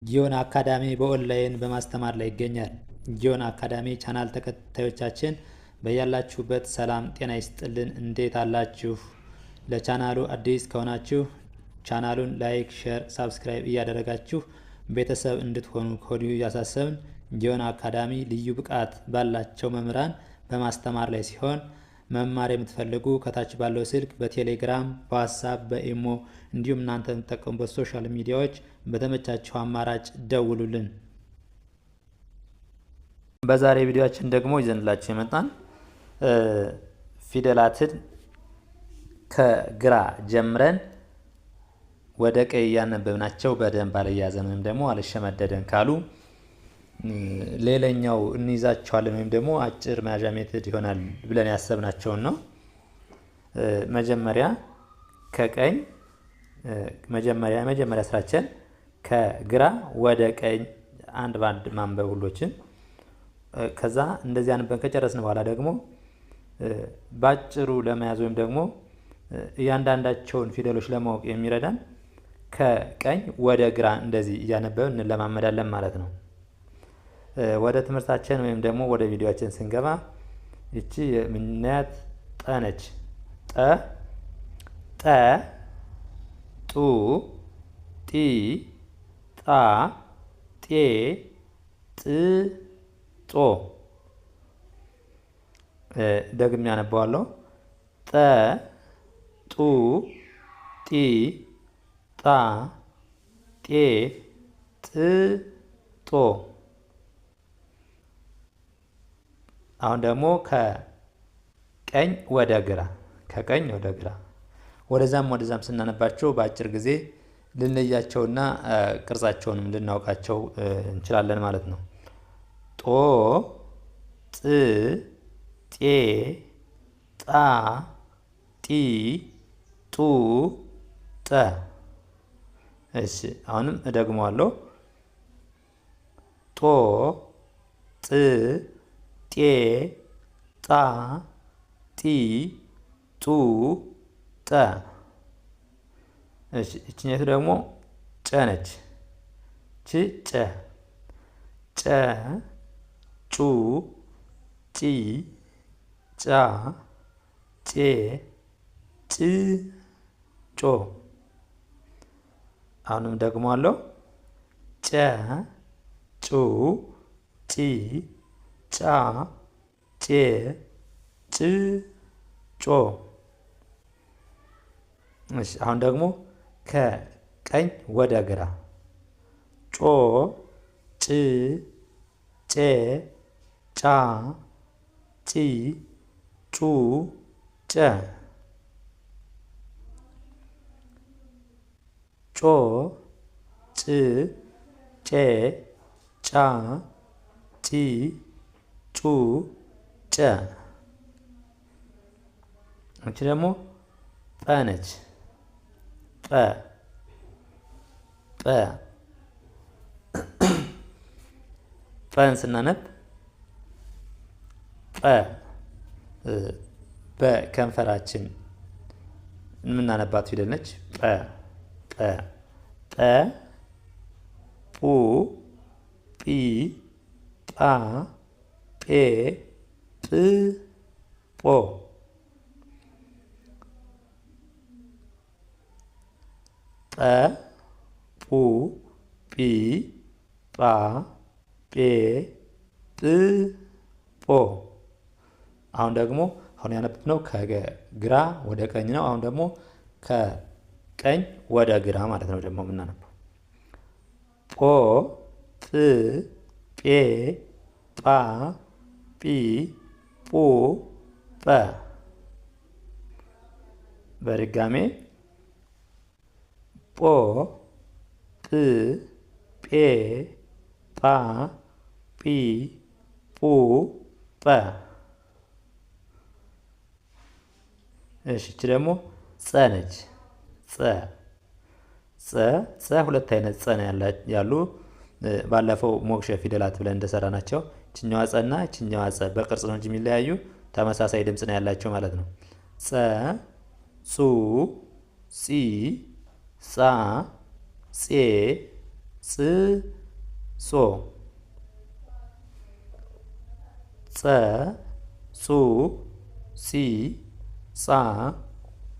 ጊዮን አካዳሚ በኦንላይን በማስተማር ላይ ይገኛል። ጊዮን አካዳሚ ቻናል ተከታዮቻችን በያላችሁበት ሰላም ጤና ይስጥልን። እንዴት አላችሁ? ለቻናሉ አዲስ ከሆናችሁ ቻናሉን ላይክ፣ ሼር፣ ሳብስክራይብ እያደረጋችሁ ቤተሰብ እንድትሆኑ ከወዲሁ እያሳሰብን ጊዮን አካዳሚ ልዩ ብቃት ባላቸው መምህራን በማስተማር ላይ ሲሆን መማር የምትፈልጉ ከታች ባለው ስልክ በቴሌግራም፣ በዋትስአፕ፣ በኢሞ እንዲሁም እናንተ የምትጠቀሙበት ሶሻል ሚዲያዎች በተመቻቸው አማራጭ ደውሉልን። በዛሬ ቪዲዮአችን ደግሞ ይዘንላችሁ የመጣን ፊደላትን ከግራ ጀምረን ወደ ቀኝ እያነበብናቸው በደንብ አልያዘን ወይም ደግሞ አልሸመደደን ካሉ ሌላኛው እንይዛቸዋለን ወይም ደግሞ አጭር መያዣ ሜትድ ይሆናል ብለን ያሰብናቸውን ነው። መጀመሪያ ከቀኝ መጀመሪያ ስራችን ከግራ ወደ ቀኝ አንድ ባንድ ማንበብ ሁሎችን። ከዛ እንደዚህ አንበን ከጨረስን በኋላ ደግሞ ባጭሩ ለመያዝ ወይም ደግሞ እያንዳንዳቸውን ፊደሎች ለማወቅ የሚረዳን ከቀኝ ወደ ግራ እንደዚህ እያነበብን እንለማመዳለን ማለት ነው። ወደ ትምህርታችን ወይም ደግሞ ወደ ቪዲዮአችን ስንገባ እቺ የምናያት ጠ ነች። ጠ ጡ ጢ ጣ ጤ ጥ ጦ። ደግሜ ያነበዋለሁ። ጠ ጡ ጢ ጣ ጤ ጥ ጦ። አሁን ደግሞ ከቀኝ ወደ ግራ ወደዛም ስናነባቸው በአጭር ጊዜ ልንለያቸውና ቅርጻቸውንም ልናውቃቸው እንችላለን ማለት ነው። ጦ ጥ ጤ ጣ ጢ ጡ ጠ። እሺ አሁንም እደግመዋለሁ። ጦ ጥ ጤ ጣ ጢ ጡ ጠ። እሺ እቺኛቱ ደግሞ ጨ ነች። ጨ ጩ ጪ ጫ ጬ ጭ ጮ። አሁንም ደግመዋለሁ። ጨ ጩ ጪ ጫ ጬ ጭ ጮ። እሺ አሁን ደግሞ ከቀኝ ወደ ግራ ጮ ጭ ጬ ጫ ጪ ጩ ጨ። ጮ ጭ ጬ ጫ ጪ ጩ ጨ። እቺ ደግሞ ጠ ነች። ጠን ስናነብ በከንፈራችን የምናነባት ፊደል ነች። ጠ ปูጲ ጳ ጴ ጵ ጶ። ጠ ปูጲ ጳ ጴ ጵ ጶ። አሁን ያነበብነው ከግራ ወደ ቀኝ ነው። አሁን ደግሞ ከቀኝ ወደ ግራ ማለት ነው ደግሞ የምናነበው። ጶ ጵ ጴ ጳ ጲ ጱ ጰ። በድጋሜ ጶ ጵ ጴ ጳ ጲ ጱ ጰ። እሺ እቺ ደግሞ ጸ ነች። ጸ ሁለት አይነት ጸ ነው ያሉ። ባለፈው ሞክሸ ፊደላት ብለን እንደሰራ ናቸው። እችኛዋ ጸ እና እችኛዋ ጸ በቅርጽ ነው እንጂ የሚለያዩ ተመሳሳይ ድምጽ ነው ያላቸው ማለት ነው። ጸ ጹ ጺ ጻ ጼ ጽ ጾ ጸ ጹ ጺ ጻ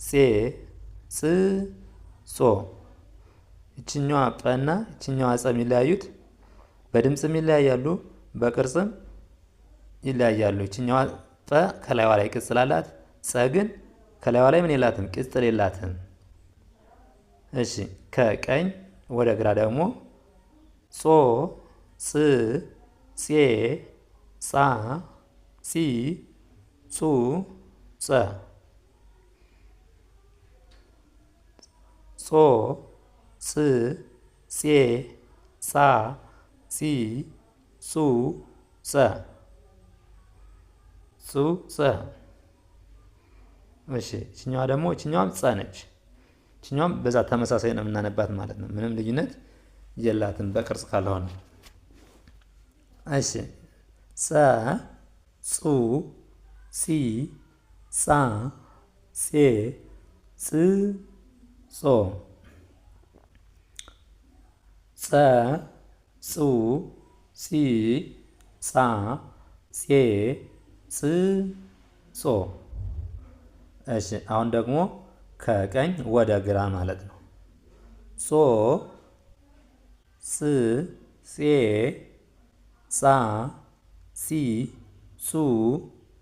ጼ ጽ ጾ። ይችኛዋ ጰና ይችኛዋ ጸ የሚለያዩት በድምፅም ይለያያሉ፣ በቅርጽም ይለያያሉ። ይችኛዋ ጰ ከላይዋ ላይ ቅጽል አላት። ጸ ግን ከላይዋ ላይ ምን የላትም? ቅጽል የላትም። እሺ ከቀኝ ወደ ግራ ደግሞ ጾ ጽ ጼ ጻ ጺ ጹ ጸ ጾ ጽ ጼ ጻ ጺ ጹ ጸ ጹ ጸ። እሺ እችኛዋ ደግሞ እችኛዋም ጸ ነች። እችኛዋም በዛ ተመሳሳይ ነው የምናነባት ማለት ነው። ምንም ልዩነት የላትም በቅርጽ ካልሆነ። እሺ ጸ ጹ ጺ ጻ ጼ ጽ ጾ ጸ ጹ ጺ ጻ ጼ ጽ ጾ። እሺ አሁን ደግሞ ከቀኝ ወደ ግራ ማለት ነው። ጾ ጽ ጼ ጻ ጺ ጹ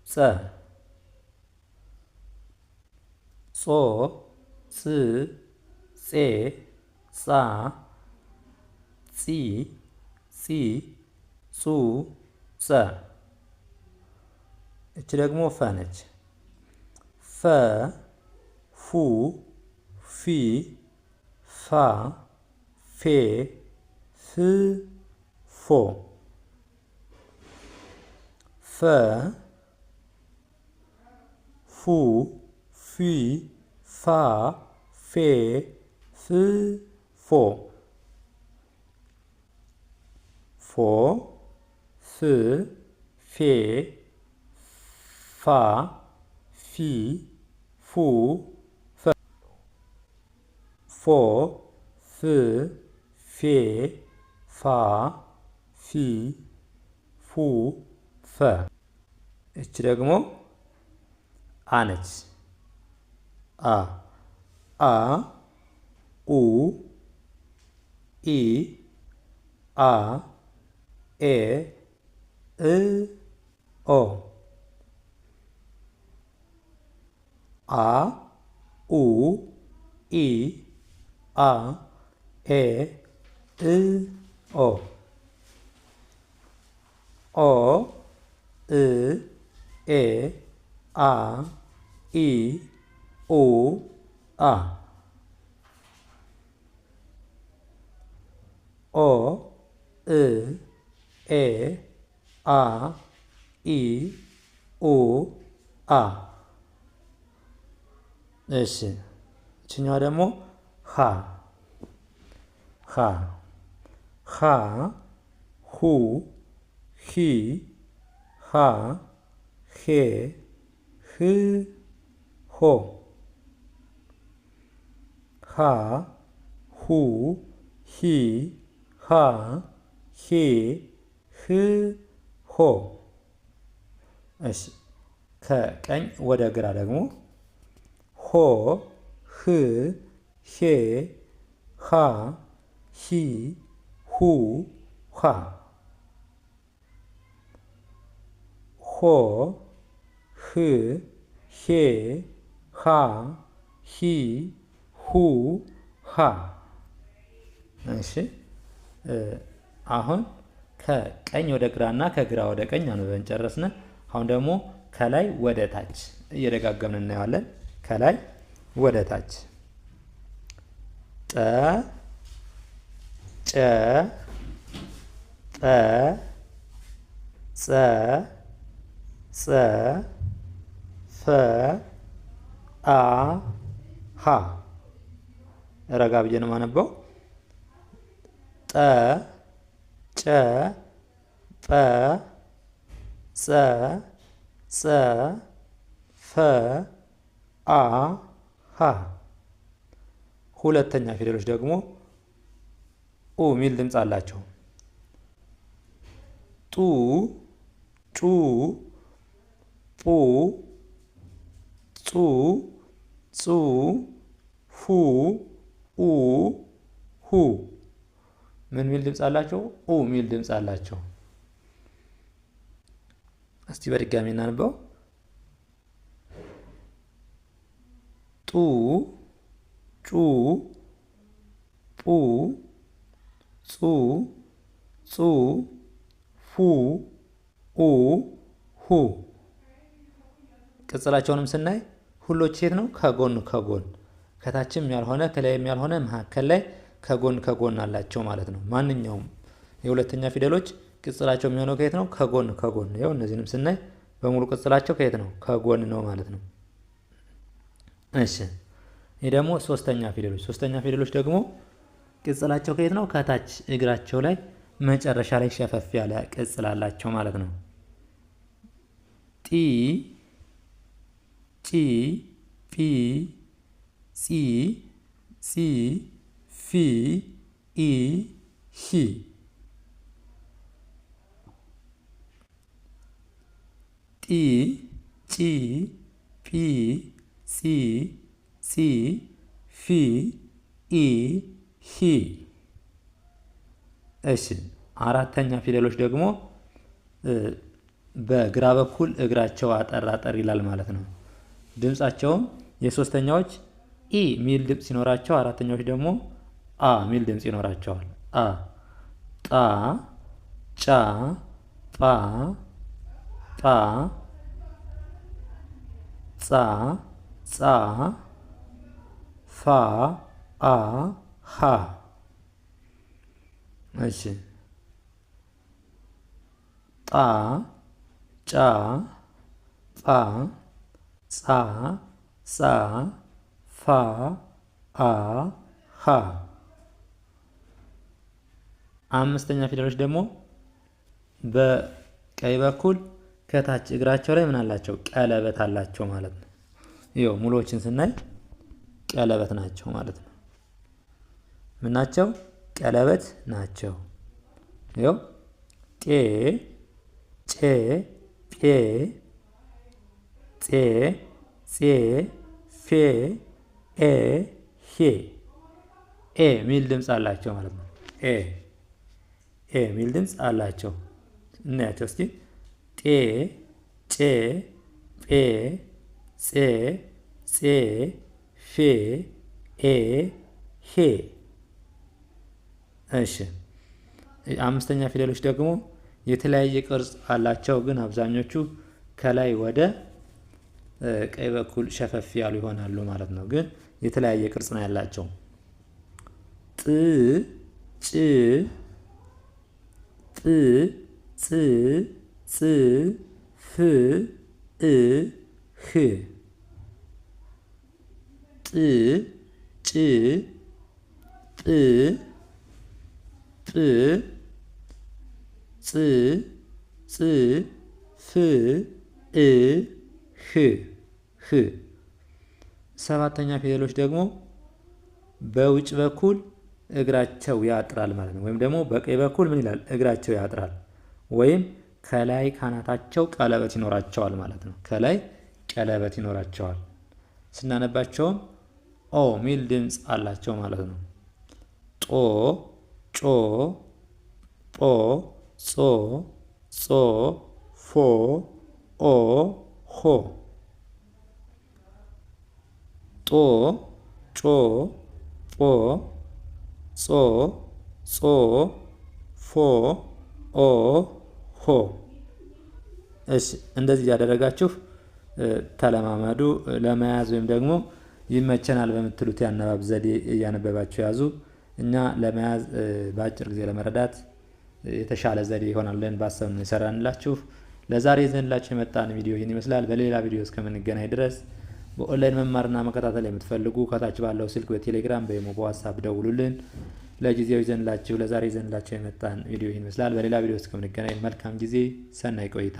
ጸ ጾ ጽ ጼ ጻ ጺ ጺ ጹ ጸ። እች ደግሞ ፈ ነች። ፈ ፉ ፊ ፋ ፌ ፍ ፎ ፈ ፉ ፊ ፋ ፌ ፍ ፎ ፎ ፍ ፌ ፋ ፊ ፉ ፈ ፎ ፍ ፌ ፋ ፊ ፉ ፈ። እች ደግሞ አ ነች። አ አ ኡ ኢ አ ኤ እ ኦ አ ኡ ኢ አ ኤ እ ኦ ኦ እ ኤ አ ኢ ኡ አ ኦ እ ኤ አ ኢ ኡ አ። እሺ እችኛዋ ደግሞ ሀ ሀ ሀ ሁ ሂ ሃ ሄ ህ ሆ ሃ ሁ ሂ ሃ ሄ ህ ሆ። እሺ ከቀኝ ወደ ግራ ደግሞ ሆ ህ ሄ ሃ ሂ ሁ ሃ ሆ ህ ሄ ሃ ሂ ሁ ሃ። እሺ አሁን ከቀኝ ወደ ግራ እና ከግራ ወደ ቀኝ አንብበን ጨረስን። አሁን ደግሞ ከላይ ወደ ታች እየደጋገምን እናየዋለን። ከላይ ወደ ታች ጠ ጨ ጠ ጸ ጸ ፈ አ ሀ። ረጋ ብዬ ነው የማነበው። ጠ ጨ ጰ ጸ ጸ ፈ አ ሀ። ሁለተኛ ፊደሎች ደግሞ ኡ ሚል ድምፅ አላቸው። ጡ ጩ ጡ ጹ ጹ ፉ ኡ ሁ ምን ሚል ድምፅ አላቸው? ኡ ሚል ድምፅ አላቸው። እስቲ በድጋሚ እናንበው። ጡ ጩ ጡ ጹ ጹ ፉ ኡ ሁ ቅጽላቸውንም ስናይ ሁሎች የት ነው? ከጎን ከጎን ከታችም ያልሆነ ከላይም ያልሆነ መካከል ላይ ከጎን ከጎን አላቸው ማለት ነው። ማንኛውም የሁለተኛ ፊደሎች ቅጽላቸው የሚሆነው ከየት ነው? ከጎን ከጎን። ያው እነዚህንም ስናይ በሙሉ ቅጽላቸው ከየት ነው? ከጎን ነው ማለት ነው። እሺ ይሄ ደግሞ ሶስተኛ ፊደሎች። ሶስተኛ ፊደሎች ደግሞ ቅጽላቸው ከየት ነው? ከታች እግራቸው ላይ መጨረሻ ላይ ሸፈፍ ያለ ቅጽል አላቸው ማለት ነው። ጢ ጪ ጲ ጺ ጺ ፊ ኢ ሂ ጢ ጪ ጲ ጺ ጺ ፊ ኢ ሂ። እሺ አራተኛ ፊደሎች ደግሞ በግራ በኩል እግራቸው አጠር አጠር ይላል ማለት ነው። ድምጻቸውም የሶስተኛዎች ኢ ሚል ድምጽ ሲኖራቸው አራተኛዎች ደግሞ አ ሚል ድምጽ ይኖራቸዋል። አ ጣ ጫ ጳ ጳ ጻ ጻ ፋ አ ሃ። እሺ ጣ ጫ ጳ ጻ ጻ ፋ አ ሃ። አምስተኛ ፊደሎች ደግሞ በቀኝ በኩል ከታች እግራቸው ላይ ምን አላቸው? ቀለበት አላቸው ማለት ነው። ይኸው ሙሉዎችን ስናይ ቀለበት ናቸው ማለት ነው። ምን ናቸው? ቀለበት ናቸው። ይኸው ጤ ጬ ጴ ፄ ፄ ፌ ኤ ሄ ኤ ሚል ድምፅ አላቸው ማለት ነው። ኤ ሚል ድምፅ አላቸው። እናያቸው እስኪ ጤ ጬ ጴ ፄ ፄ ፌ ኤ ሄ። እሺ አምስተኛ ፊደሎች ደግሞ የተለያየ ቅርጽ አላቸው፣ ግን አብዛኞቹ ከላይ ወደ ቀኝ በኩል ሸፈፍ ያሉ ይሆናሉ ማለት ነው። ግን የተለያየ ቅርጽ ነው ያላቸው። ጥ ጭ ጥ ጽ ጽ ፍ እ ህ ጥ ጭ ጥ ጥ ጽ ጽ ፍ እ ህ ህ። ሰባተኛ ፊደሎች ደግሞ በውጭ በኩል እግራቸው ያጥራል ማለት ነው። ወይም ደግሞ በቀኝ በኩል ምን ይላል? እግራቸው ያጥራል። ወይም ከላይ ካናታቸው ቀለበት ይኖራቸዋል ማለት ነው። ከላይ ቀለበት ይኖራቸዋል። ስናነባቸውም ኦ ሚል ድምፅ አላቸው ማለት ነው። ጦ ጮ ጶ ጾ ጾ ፎ ኦ ሆ ጦ ጮ ጶ ጾ ጾ ፎ ኦ ሆ። እሺ እንደዚህ ያደረጋችሁ ተለማመዱ። ለመያዝ ወይም ደግሞ ይመቸናል በምትሉት የአነባብ ዘዴ እያነበባችሁ ያዙ። እኛ ለመያዝ በአጭር ጊዜ ለመረዳት የተሻለ ዘዴ ይሆናል ብለን ባሰብነው የሰራንላችሁ። ለዛሬ ይዘንላችሁ የመጣን ቪዲዮ ይህን ይመስላል። በሌላ ቪዲዮ እስከምንገናኝ ድረስ በኦንላይን መማርና መከታተል የምትፈልጉ ከታች ባለው ስልክ በቴሌግራም በኢሞ በዋትስአፕ ደውሉልን። ለጊዜው ለዛሬ ይዘንላችሁ የመጣን ቪዲዮ ይህን ይመስላል። በሌላ ቪዲዮ እስከምንገናኝ መልካም ጊዜ፣ ሰናይ ቆይታ